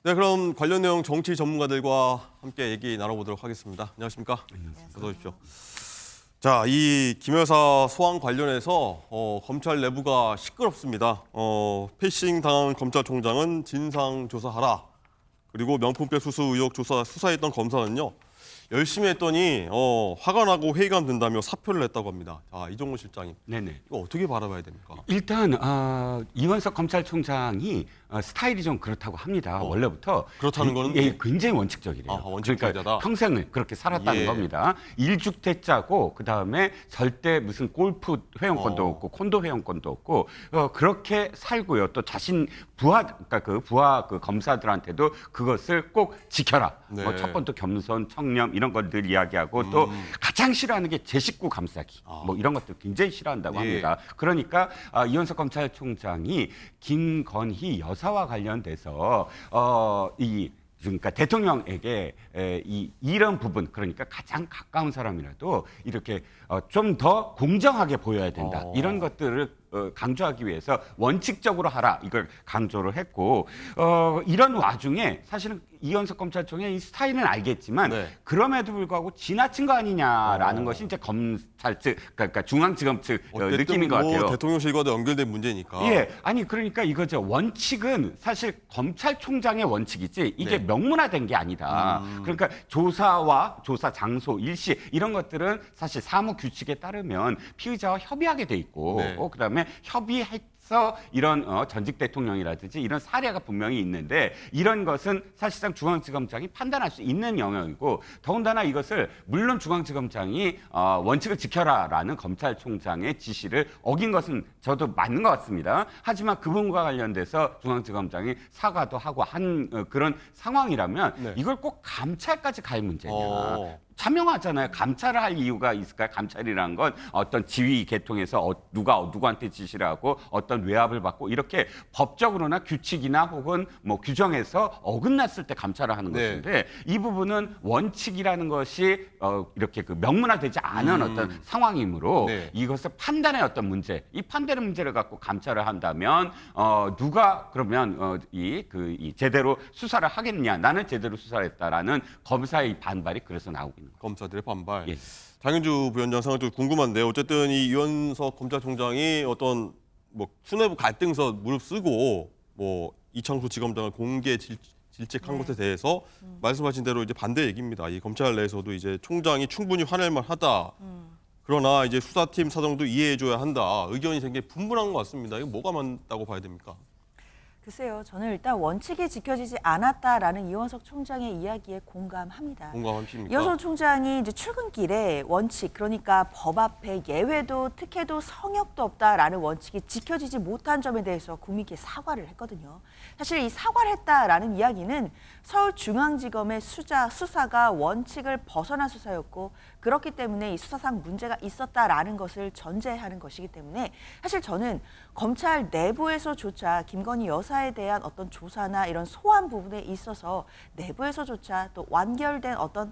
네, 그럼 관련 내용 정치 전문가들과 함께 얘기 나눠보도록 하겠습니다. 안녕하십니까? 어서 오십시오. 자, 이 김 여사 소환 관련해서 검찰 내부가 시끄럽습니다. 패싱 당한 검찰총장은 진상 조사하라. 그리고 명품백 수수 의혹 수사했던 검사는요. 열심히 했더니 화가 나고 회의감 든다며 사표를 냈다고 합니다. 자, 이종호 실장님. 네네. 이거 어떻게 바라봐야 됩니까? 일단 이원석 검찰총장이 스타일이 좀 그렇다고 합니다. 원래부터 그렇다는 거는 예, 굉장히 원칙적이래요. 원칙주의자다. 그러니까 평생을 그렇게 살았다는 예. 겁니다. 일주택자고 그다음에 절대 무슨 골프 회원권도 없고 콘도 회원권도 없고 그렇게 살고요. 또 자신 그러니까 부하 검사들한테도 그것을 꼭 지켜라. 네. 첫 번째 겸손, 청렴 이런 것들 이야기하고 또 가장 싫어하는 게 제 식구 감싸기. 뭐 이런 것들 굉장히 싫어한다고 예. 합니다. 그러니까 이원석 검찰총장이 김건희 여사와 관련돼서 그러니까 대통령에게 이런 부분 그러니까 가장 가까운 사람이라도 이렇게 좀 더 공정하게 보여야 된다. 이런 것들을 강조하기 위해서 원칙적으로 하라 이걸 강조를 했고 이런 와중에 사실은 이원석 검찰총장의 이 스타일은 알겠지만 네. 그럼에도 불구하고 지나친 거 아니냐라는 것이 이제 검찰 측 그러니까 중앙지검 측 느낌인 것 같아요. 대통령실과도 연결된 문제니까. 예, 아니 그러니까 이거죠. 원칙은 사실 검찰총장의 원칙이지 이게 네. 명문화된 게 아니다. 그러니까 조사와 조사 장소, 일시 이런 것들은 사실 사무 규칙에 따르면 피의자와 협의하게 돼 있고 네. 그다음에 협의해서 이런 전직 대통령이라든지 이런 사례가 분명히 있는데 이런 것은 사실상 중앙지검장이 판단할 수 있는 영역이고 더군다나 이것을 물론 중앙지검장이 원칙을 지켜라라는 검찰총장의 지시를 어긴 것은 저도 맞는 것 같습니다. 하지만 그분과 관련돼서 중앙지검장이 사과도 하고 한 그런 상황이라면 네. 이걸 꼭 감찰까지 갈 문제냐. 어. 자명하잖아요. 감찰을 할 이유가 있을까요? 감찰이라는 건 어떤 지휘 계통에서 누가 누구한테 지시를 하고 어떤 외압을 받고 이렇게 법적으로나 규칙이나 혹은 뭐 규정에서 어긋났을 때 감찰을 하는 네. 것인데 이 부분은 원칙이라는 것이 이렇게 명문화되지 않은 어떤 상황이므로 네. 이것을 판단의 어떤 문제, 이 판단의 문제를 갖고 감찰을 한다면 누가 그러면 이 제대로 수사를 하겠냐? 나는 제대로 수사를 했다라는 검사의 반발이 그래서 나오고 있는. 검사들의 반발. 예. 장윤주 부위원장 생각도 궁금한데 어쨌든 이 이원석 검찰총장이 어떤 뭐 수뇌부 갈등에서 무릅쓰고 뭐 이창수 지검장을 공개 질책한 것에 대해서 말씀하신 대로 이제 반대 얘기입니다. 이 검찰 내에서도 이제 총장이 충분히 화낼 만하다. 그러나 이제 수사팀 사정도 이해해줘야 한다. 의견이 굉장히 분분한 것 같습니다. 이거 뭐가 맞다고 봐야 됩니까? 글쎄요, 저는 일단 원칙이 지켜지지 않았다라는 이원석 총장의 이야기에 공감합니다. 공감하십니까? 이원석 총장이 이제 출근길에 원칙, 그러니까 법 앞에 예외도 특혜도 성역도 없다라는 원칙이 지켜지지 못한 점에 대해서 국민께 사과를 했거든요. 사실 이 사과를 했다라는 이야기는 서울중앙지검의 수사가 원칙을 벗어난 수사였고 그렇기 때문에 이 수사상 문제가 있었다라는 것을 전제하는 것이기 때문에 사실 저는 검찰 내부에서조차 김건희 여사에 대한 어떤 조사나 이런 소환 부분에 있어서 내부에서조차 또 완결된 어떤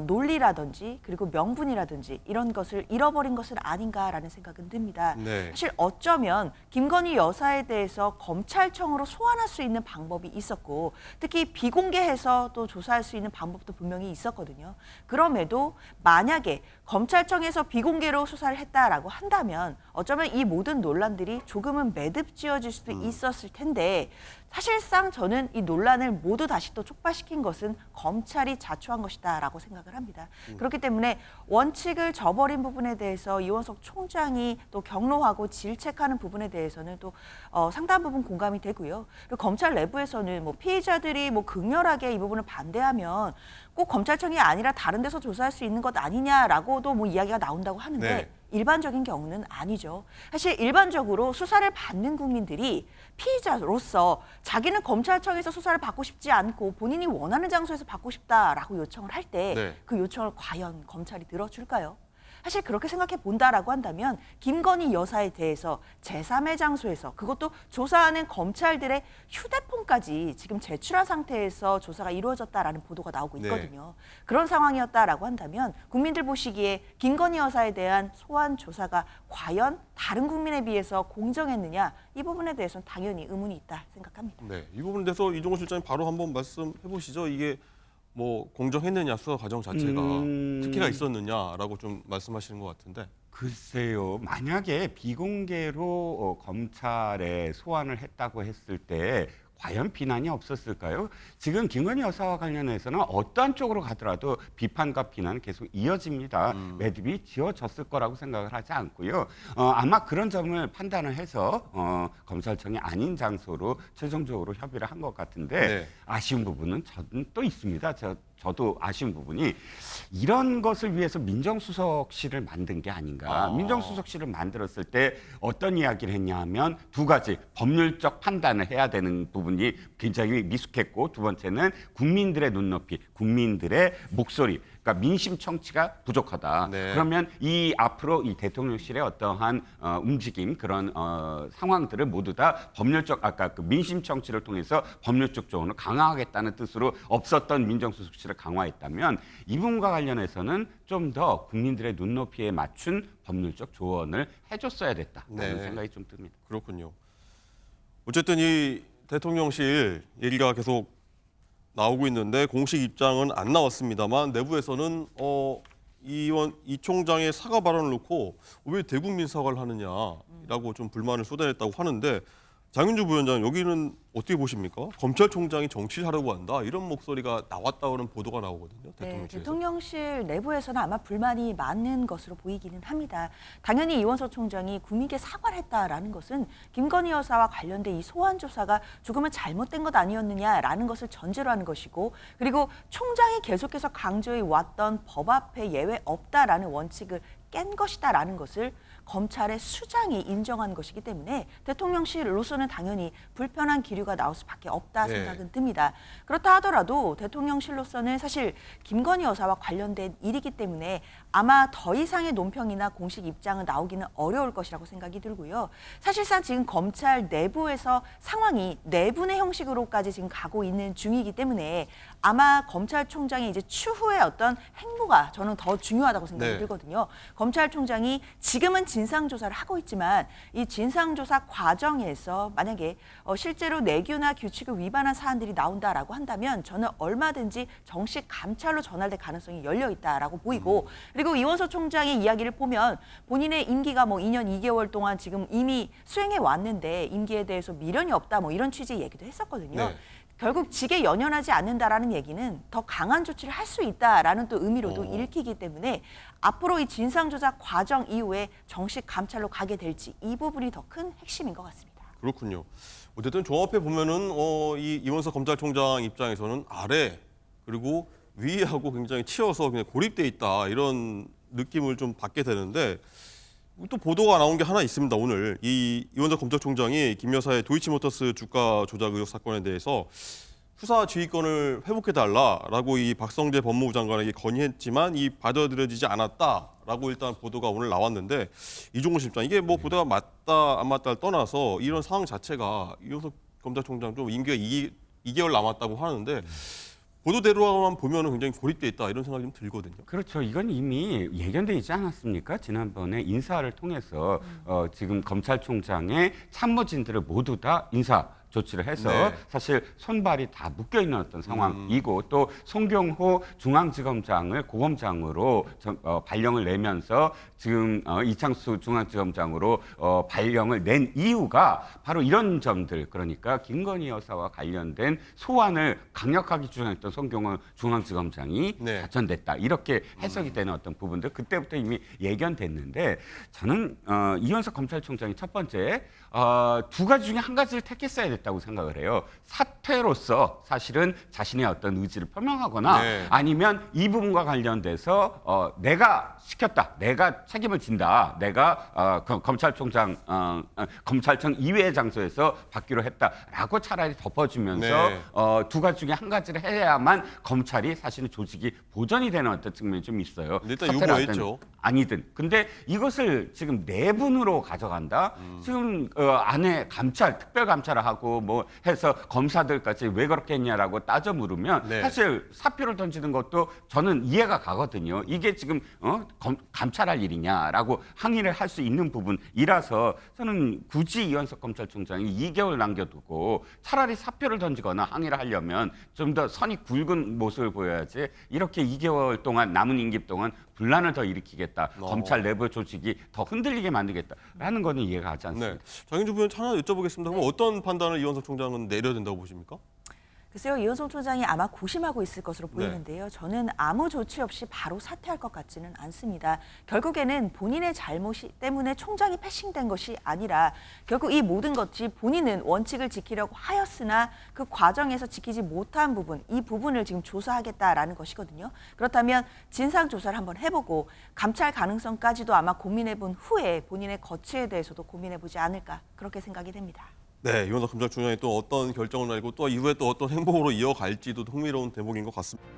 논리라든지 그리고 명분이라든지 이런 것을 잃어버린 것은 아닌가라는 생각은 듭니다. 네. 사실 어쩌면 김건희 여사에 대해서 검찰청으로 소환할 수 있는 방법이 있었고 특히 비공개해서 또 조사할 수 있는 방법도 분명히 있었거든요. 그럼에도 만약에 검찰청에서 비공개로 수사를 했다라고 한다면 어쩌면 이 모든 논란들이 조금은 매듭지어질 수도 있었을 텐데 사실상 저는 이 논란을 모두 다시 또 촉발시킨 것은 검찰이 자초한 것이다라고 생각을 합니다. 그렇기 때문에 원칙을 저버린 부분에 대해서 이원석 총장이 또 경로하고 질책하는 부분에 대해서는 또 상당 부분 공감이 되고요. 그리고 검찰 내부에서는 뭐 피의자들이 뭐 극렬하게 이 부분을 반대하면 꼭 검찰청이 아니라 다른 데서 조사할 수 있는 것 아니냐라고도 뭐 이야기가 나온다고 하는데 네. 일반적인 경우는 아니죠. 사실 일반적으로 수사를 받는 국민들이 피의자로서 자기는 검찰청에서 수사를 받고 싶지 않고 본인이 원하는 장소에서 받고 싶다라고 요청을 할 때 그 네. 요청을 과연 검찰이 들어줄까요? 사실 그렇게 생각해 본다라고 한다면 김건희 여사에 대해서 제3의 장소에서 그것도 조사하는 검찰들의 휴대폰까지 지금 제출한 상태에서 조사가 이루어졌다라는 보도가 나오고 있거든요. 그런 상황이었다라고 한다면 국민들 보시기에 김건희 여사에 대한 소환 조사가 과연 다른 국민에 비해서 공정했느냐 이 부분에 대해서는 당연히 의문이 있다 생각합니다. 네, 이 부분에 대해서 이종호 실장님 바로 한번 말씀해 보시죠. 이게 뭐 공정했느냐 수사 과정 자체가 특혜가 있었느냐라고 좀 말씀하시는 것 같은데. 글쎄요. 만약에 비공개로 검찰에 소환을 했다고 했을 때 과연 비난이 없었을까요? 지금 김건희 여사와 관련해서는 어떠한 쪽으로 가더라도 비판과 비난은 계속 이어집니다. 매듭이 지어졌을 거라고 생각을 하지 않고요. 아마 그런 점을 판단을 해서 검찰청이 아닌 장소로 최종적으로 협의를 한 것 같은데 네. 아쉬운 부분은 저는 또 있습니다. 저도 아쉬운 부분이 이런 것을 위해서 민정수석실을 만든 게 아닌가. 민정수석실을 만들었을 때 어떤 이야기를 했냐 하면 두 가지 법률적 판단을 해야 되는 부분이 굉장히 미숙했고 두 번째는 국민들의 눈높이, 국민들의 목소리, 그러니까 민심 청취가 부족하다. 네. 그러면 이 앞으로 이 대통령실의 어떠한 움직임 그런 상황들을 모두 다 법률적 아까 그 민심 청취를 통해서 법률적 조언을 강화하겠다는 뜻으로 없었던 민정수석실을 강화했다면 이 부분과 관련해서는 좀 더 국민들의 눈높이에 맞춘 법률적 조언을 해줬어야 됐다라는 네. 생각이 좀 듭니다. 그렇군요. 어쨌든 이 대통령실 얘기가 계속 나오고 있는데 공식 입장은 안 나왔습니다만 내부에서는 이 총장의 사과 발언을 놓고 왜 대국민 사과를 하느냐라고 좀 불만을 쏟아냈다고 하는데 장윤주 부위원장 여기는 어떻게 보십니까? 검찰총장이 정치를 하려고 한다 이런 목소리가 나왔다는 보도가 나오거든요. 네, 대통령실에서. 대통령실 내부에서는 아마 불만이 많은 것으로 보이기는 합니다. 당연히 이원석 총장이 국민께 사과를 했다라는 것은 김건희 여사와 관련된 이 소환 조사가 조금은 잘못된 것 아니었느냐라는 것을 전제로 하는 것이고 그리고 총장이 계속해서 강조해 왔던 법 앞에 예외 없다라는 원칙을 깬 것이다라는 것을 검찰의 수장이 인정한 것이기 때문에 대통령실로서는 당연히 불편한 기류가 나올 수밖에 없다 네. 생각은 듭니다. 그렇다 하더라도 대통령실로서는 사실 김건희 여사와 관련된 일이기 때문에 아마 더 이상의 논평이나 공식 입장은 나오기는 어려울 것이라고 생각이 들고요. 사실상 지금 검찰 내부에서 상황이 내분의 형식으로까지 지금 가고 있는 중이기 때문에 아마 검찰총장의 이제 추후의 어떤 행보가 저는 더 중요하다고 생각이 네. 들거든요. 검찰총장이 지금은 진상조사를 하고 있지만 이 진상조사 과정에서 만약에 실제로 내규나 규칙을 위반한 사안들이 나온다라고 한다면 저는 얼마든지 정식 감찰로 전환될 가능성이 열려 있다라고 보이고 그리고 이원석 총장의 이야기를 보면 본인의 임기가 뭐 2년 2개월 동안 지금 이미 수행해 왔는데 임기에 대해서 미련이 없다 뭐 이런 취지의 얘기도 했었거든요. 네. 결국 직에 연연하지 않는다라는 얘기는 더 강한 조치를 할 수 있다라는 또 의미로도 읽히기 때문에 앞으로 이 진상조사 과정 이후에 정식 감찰로 가게 될지 이 부분이 더 큰 핵심인 것 같습니다. 그렇군요. 어쨌든 종합해 보면은 이 이원석 검찰총장 입장에서는 아래 그리고 위하고 굉장히 치여서 그냥 고립돼 있다 이런 느낌을 좀 받게 되는데 또 보도가 나온 게 하나 있습니다. 오늘 이 이원석 검찰총장이 김 여사의 도이치모터스 주가 조작 의혹 사건에 대해서 수사 지휘권을 회복해달라라고 이 박성재 법무부 장관에게 건의했지만 이 받아들여지지 않았다라고 일단 보도가 오늘 나왔는데 이종호 실장 이게 뭐 보도가 맞다 안 맞다를 떠나서 이런 상황 자체가 이원석 검찰총장 좀 임기가 2개월 남았다고 하는데 보도대로만 보면은 굉장히 고립돼 있다 이런 생각이 좀 들거든요. 그렇죠. 이건 이미 예견돼 있지 않았습니까? 지난번에 인사를 통해서 지금 검찰총장의 참모진들을 모두 다 인사 조치를 해서 네. 사실 손발이 다 묶여 있는 어떤 상황이고 또 송경호 중앙지검장을 고검장으로 발령을 내면서 지금 이창수 중앙지검장으로 발령을 낸 이유가 바로 이런 점들 그러니까 김건희 여사와 관련된 소환을 강력하게 주장했던 송경호 중앙지검장이 네. 좌천됐다 이렇게 해석이 되는 어떤 부분들 그때부터 이미 예견됐는데 저는 이원석 검찰총장이 첫 번째 두 가지 중에 한 가지를 택했어야 됐다. 됐다고 생각을 해요. 사퇴로서 사실은 자신의 어떤 의지를 표명하거나 네. 아니면 이 부분과 관련돼서 내가 시켰다, 내가 책임을 진다, 내가 검찰총장 검찰청 이외의 장소에서 받기로 했다라고 차라리 덮어주면서 네. 두 가지 중에 한 가지를 해야만 검찰이 사실은 조직이 보전이 되는 어떤 측면이 좀 있어요. 일단 사퇴를 하든 요구했죠. 아니든. 근데 이것을 지금 내분으로 가져간다. 지금 안에 감찰, 특별 감찰을 하고 뭐 해서 검사들까지 왜 그렇게 했냐라고 따져 물으면 네. 사실 사표를 던지는 것도 저는 이해가 가거든요. 이게 지금 감찰할 일이냐라고 항의를 할 수 있는 부분이라서 저는 굳이 이현석 검찰총장이 2개월 남겨두고 차라리 사표를 던지거나 항의를 하려면 좀 더 선이 굵은 모습을 보여야지 이렇게 2개월 동안 남은 임기 동안 분란을 더 일으키겠다. 검찰 내부 조직이 더 흔들리게 만들겠다라는 거는 이해가 가지 않습니다. 네. 장윤주 부위원 하나 여쭤보겠습니다. 그럼 어떤 판단을 이현석 총장은 내려야 된다고 보십니까? 글쎄요, 이현석 총장이 아마 고심하고 있을 것으로 네. 보이는데요. 저는 아무 조치 없이 바로 사퇴할 것 같지는 않습니다. 결국에는 본인의 잘못 때문에 총장이 패싱된 것이 아니라 결국 이 모든 것이 본인은 원칙을 지키려고 하였으나 그 과정에서 지키지 못한 부분, 이 부분을 지금 조사하겠다라는 것이거든요. 그렇다면 진상 조사를 한번 해보고 감찰 가능성까지도 아마 고민해본 후에 본인의 거취에 대해서도 고민해보지 않을까 그렇게 생각이 됩니다. 네, 이현석 검찰총장이 또 어떤 결정을 내리고 또 이후에 또 어떤 행보로 이어갈지도 흥미로운 대목인 것 같습니다.